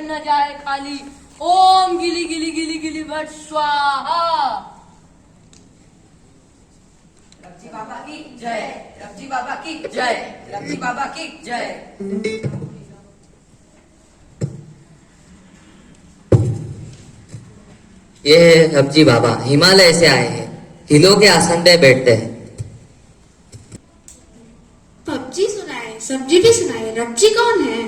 न जाए खाली। ओम गिली गिली गिली गिली भट स्वाहा। रब्जी बाबा की जय, रब्जी बाबा की जय, रब्जी बाबा की जय। ये रब्जी बाबा हिमालय से आए हैं, हिलों के आसन पे बैठते हैं। पबजी सुनाए, सब्जी भी सुनाए, रब्जी कौन है?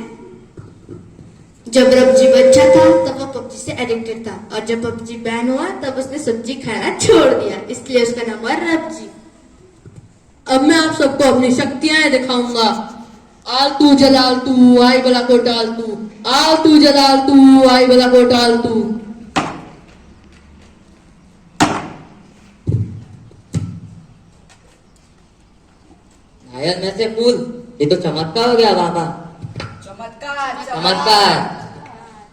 जब रब्जी बच्चा था तब वो पबजी से एडिक्टेड था, और जब पबजी बैन हुआ तब उसने सब्जी खाना छोड़ दिया, इसलिए उसका नाम हुआ रब्जी। अब मैं आप सबको अपनी शक्तियां दिखाऊंगा। आलतू जलालतू आई बला को टालतू, आलतू जलालतू आई बला को टालतू। घायल में से फूल, ये तो चमत्कार हो गया बाबा। चमत्कार चमत्कार।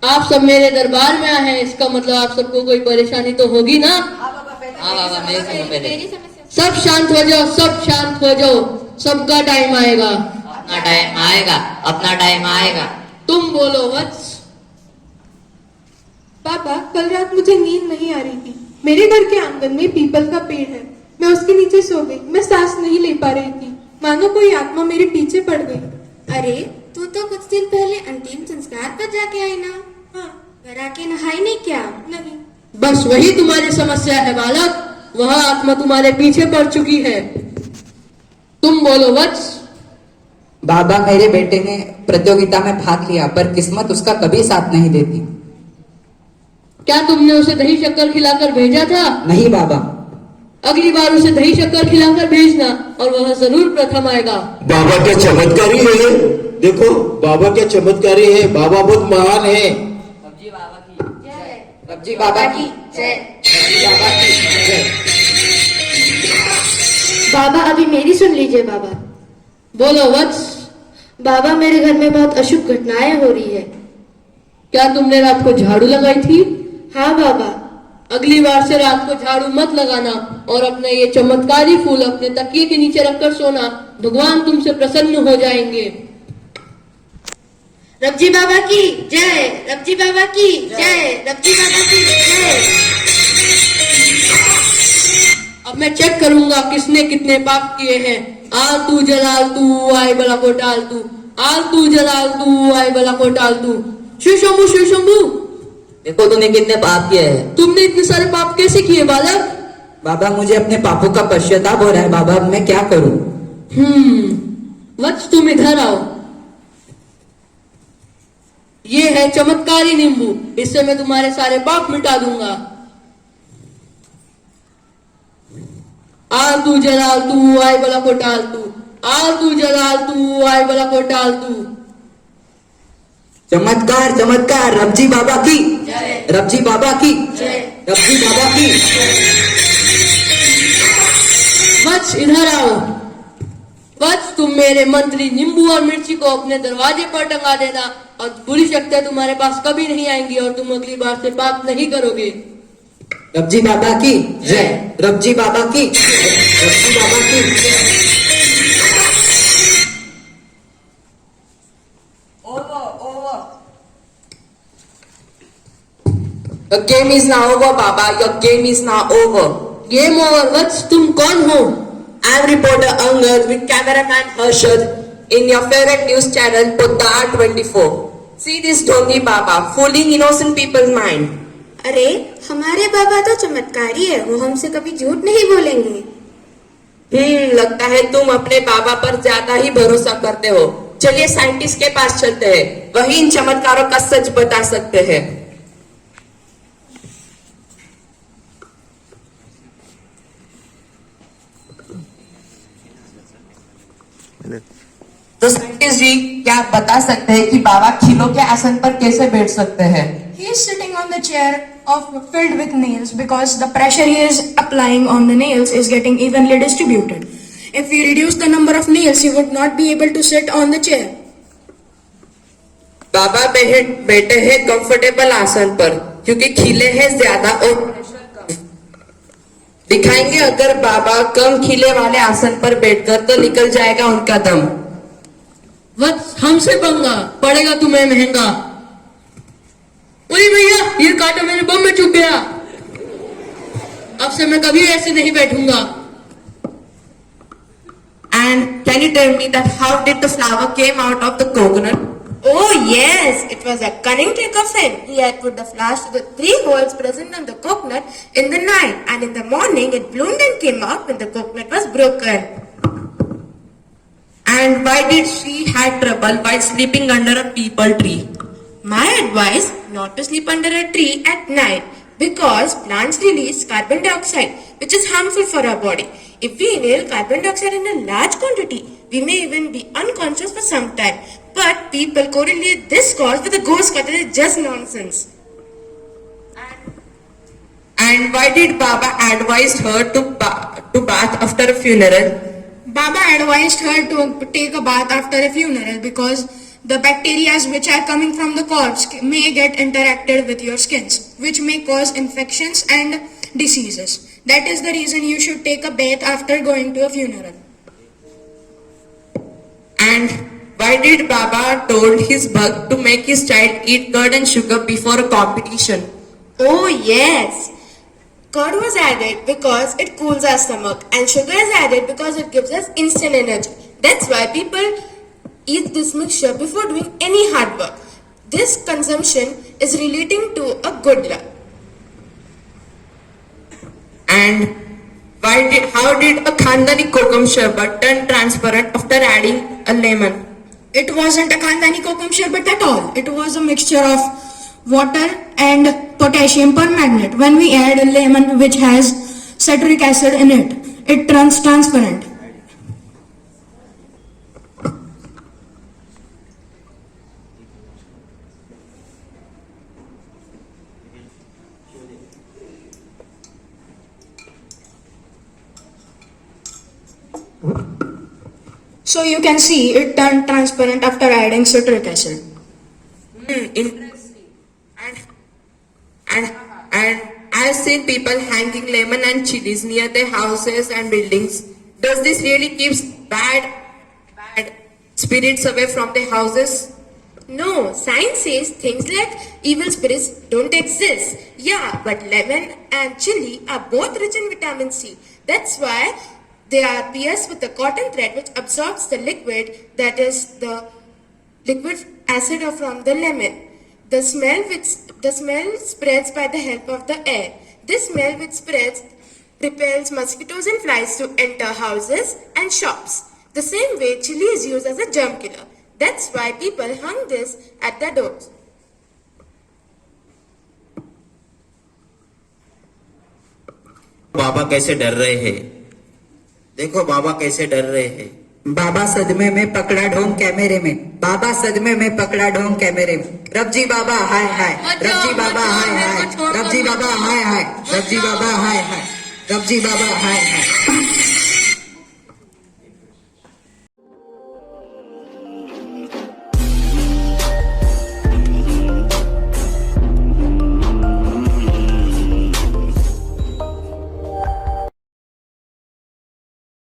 आप सब मेरे दरबार में आए हैं, इसका मतलब आप सबको कोई परेशानी तो होगी ना? हाँ बाबा, मेरी समझ पहले। सब शांत हो जाओ, सब शांत हो जाओ, सबका टाइम आएगा। अपना टाइम आएगा, अपना टाइम आएगा। तुम बोलो वत्स। पापा, कल रात मुझे नींद नहीं आ रही थी। मेरे घर के आंगन में पीपल का पेड़ है, मैं उसके नीचे सो गई। मैं सांस नहीं ले पा रही थी, मानो कोई आत्मा मेरे पीछे पड़ गई। अरे तू तो कुछ दिन पहले अंतिम संस्कार पर जाके आई ना? हाँ। घर आके नहाई नहीं क्या? नहीं। बस वही तुम्हारी समस्या है बालक, वह आत्मा तुम्हारे पीछे पड़ चुकी है। तुम बोलो वत्स। बाबा, मेरे बेटे ने प्रतियोगिता में भाग लिया, पर किस्मत उसका कभी साथ नहीं देती। क्या तुमने उसे दही शक्कर खिलाकर भेजा था? नहीं बाबा। अगली बार उसे दही शक्कर खिलाकर भेजना, और वह जरूर प्रथम आएगा। बाबा क्या चमत्कारी है, देखो बाबा क्या चमत्कारी है, बाबा बहुत महान है। रब्जी बाबा की जय, रब्जी बाबा की जय, रब्जी बाबा की जय। बाबा अभी मेरी सुन लीजिए बाबा। बोलो वत्स। बाबा, मेरे घर में बहुत अशुभ घटनाएं हो रही है। क्या तुमने रात को झाड़ू लगाई थी? हाँ बाबा। अगली बार से रात को झाड़ू मत लगाना, और अपने ये चमत्कारी फूल अपने तकिए के नीचे रखकर सोना, भगवान तुमसे प्रसन्न हो जाएंगे। रब्जी बाबा की जय, रब्जी बाबा की जय, रब्जी बाबा की जय। अब मैं चेक करूंगा किसने कितने पाप किए हैं। आलतू जलालतू आई बला को टालतू, आलतू जलालतू आई बला को टालतू। शिव शंभू, शिव शंभू, देखो तूने कितने पाप किए हैं। तुमने इतने सारे पाप कैसे किए बालक? बाबा, मुझे अपने पापों का पश्चाताप हो रहा है बाबा, अब मैं क्या करूं? वत्स तुम इधर आओ। ये है चमत्कारी नींबू, इससे मैं तुम्हारे सारे पाप मिटा दूंगा। आलतू जलालतू आई बला को टालतू, आलतू जलालतू आई बला को टालतू। चमत्कार चमत्कार, रब्जी बाबा की जय, रब्जी बाबा की जय, रब्जी बाबा की। वत्स इधर आओ। वत्स, तुम मेरे मंत्री नींबू और मिर्ची को अपने दरवाजे पर टंगा देना, और बुरी शक्तियां तुम्हारे पास कभी नहीं आएंगी, और तुम अगली बार से पाप नहीं करोगे। रब्जी बाबा की जय, रब्जी बाबा की जय, रब्जी बाबा की जय। The game is now over, Baba. Your game is now over. Game over. वत्स, तुम कौन हो? I am reporter Angad with cameraman Harshad in your favorite news channel Poddar 24. See this Dhoni Baba fooling innocent people's mind. अरे हमारे बाबा तो चमत्कारी है, वो हमसे कभी झूठ नहीं बोलेंगे। लगता है तुम अपने बाबा पर ज्यादा ही भरोसा करते हो। चलिए साइंटिस्ट के पास चलते हैं, वही इन चमत्कारों का सच बता सकते हैं। तो साइंटिस्ट जी, क्या आप बता सकते हैं कि बाबा खिलों के आसन पर कैसे बैठ सकते हैं? He is sitting on the chair filled with nails because the pressure he is applying on the nails is getting evenly distributed. If we reduce the number of nails, he would not be able to sit on the chair. बाबा बैठे हैं comfortable आसन पर, क्योंकि खिले हैं ज्यादा और pressure कम। दिखाएंगे अगर बाबा कम खिले वाले आसन पर बैठकर तो निकल जाएगा उनका दम। वत्स हमसे पंगा पड़ेगा तुम्हें महंगा। अरे भैया ये कांटा मेरे बम में चुभ गया, अब से मैं कभी ऐसे नहीं बैठूंगा। And can you tell me that how did the flower came out of the coconut? Oh yes, it was a cunning trick of him. He had put the flowers to the 3 holes present on the coconut in the night, and in the morning it bloomed and came out when the coconut was broken. And why did she had trouble while sleeping under a peepal tree? My advice, not to sleep under a tree at night, because plants release carbon dioxide, which is harmful for our body. If we inhale carbon dioxide in a large quantity, we may even be unconscious for some time. But people correlate this cause with a ghost cause. That is just nonsense. And why did Baba advise her to bath after a funeral? Baba advised her to take a bath after a funeral because the bacteria which are coming from the corpse may get interacted with your skins, which may cause infections and diseases. That is the reason you should take a bath after going to a funeral. And why did Baba told his bug to make his child eat curd and sugar before a competition? Oh yes. Curd was added because it cools our stomach, and sugar is added because it gives us instant energy. That's why people eat this mixture before doing any hard work. This consumption is relating to a good luck. And how did a Khandani kokum sharbat turn transparent after adding a lemon? It wasn't a Khandani kokum sherbet at all. It was a mixture of water and potassium permanganate. When we add a lemon which has citric acid in it, it turns transparent. So you can see it turned transparent after adding citric acid. Interesting. And I've seen people hanging lemon and chilies near their houses and buildings. Does this really keeps bad spirits away from their houses? No, science says things like evil spirits don't exist. Yeah, but lemon and chili are both rich in vitamin C. That's why they are pierced with a cotton thread which absorbs the liquid, that is the liquid acid from the lemon. The smell spreads by the help of the air. This smell which spreads repels mosquitoes and flies to enter houses and shops. The same way chili is used as a germ killer. That's why people hung this at their doors. बाबा कैसे डर रहे हैं, देखो बाबा कैसे डर रहे हैं। बाबा सदमे में पकड़ा ढोंग कैमरे में, बाबा सदमे में पकड़ा ढोंग कैमरे में। रबजी बाबा हाय हाय, रबजी बाबा हाय हाय, रबजी बाबा हाय हाय, रबजी बाबा हाय हाय, रबजी बाबा हाय हाय।